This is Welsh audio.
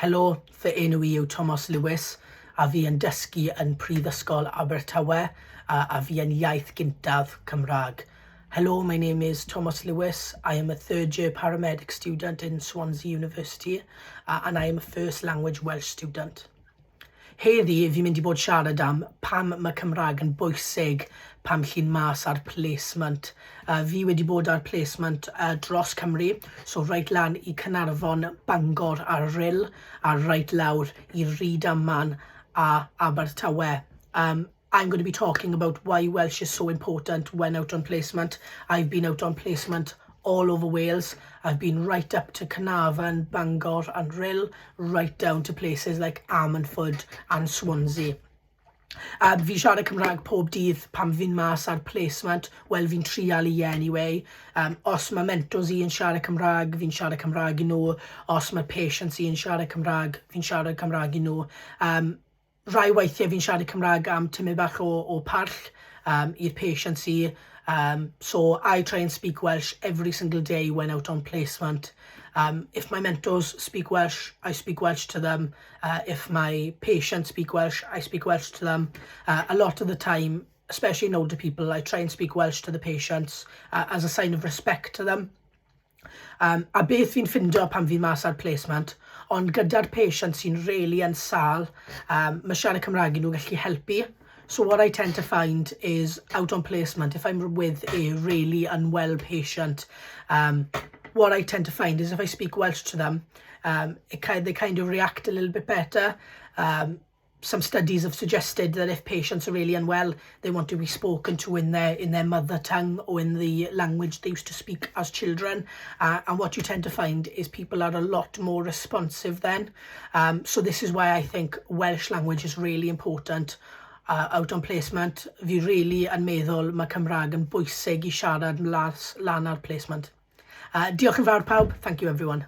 Helo, fy enw I yw Tomos a fi yn dysgu yn Prifysgol Abertawe a fi yn iaith gyntaf Cymraeg. Hello, my name is Tomos Lewis. I am a third year paramedic student in Swansea University and I am a first language Welsh student. Heddi, fi'n mynd I bod siarad am pam mae Cymraeg yn bwysig pam chi'n mas ar placement. Fi wedi bod ar placement dros Cymru, so reit lan I Cynarfon, Bangor ar Ryl, a reit lawr I Rhydaman a Abertawe. I'm going to be talking about why Welsh is so important when out on placement. I've been out on placement all over Wales. I've been right up to Carnarvon, Bangor and Ryl, right down to places like Ammanford and Swansea. Fi'n siarad Cymraeg pob dydd pam fi'n mas ar placement, wel fi'n trial I anyway. Os mae mentors I yn siarad Cymraeg, fi'n siarad Cymraeg I nhw. Os mae patients I yn siarad Cymraeg, fi'n siarad Cymraeg I nhw. Rai weithiau fi'n siarad Cymraeg am tymau bach o parch i'r patients I. So I try and speak Welsh every single day when out on placement. If my mentors speak Welsh, I speak Welsh to them. If my patients speak Welsh, I speak Welsh to them. A lot of the time, especially in older people, I try and speak Welsh to the patients as a sign of respect to them. A beth fi'n ffindio pan fi'n mas ar placement, ond gyda'r patients sy'n really yn sal, mae siarad Cymraeg I nhw gallu helpu. So what I tend to find is out on placement, if I'm with a really unwell patient, what I tend to find is if I speak Welsh to them, they kind of react a little bit better. Some studies have suggested that if patients are really unwell, they want to be spoken to in their mother tongue or in the language they used to speak as children. And what you tend to find is people are a lot more responsive then. So this is why I think Welsh language is really important. Out on placement, fi really yn meddwl mae Cymraeg yn bwysig I siarad lan ar placement. Diolch yn fawr pawb. Thank you everyone.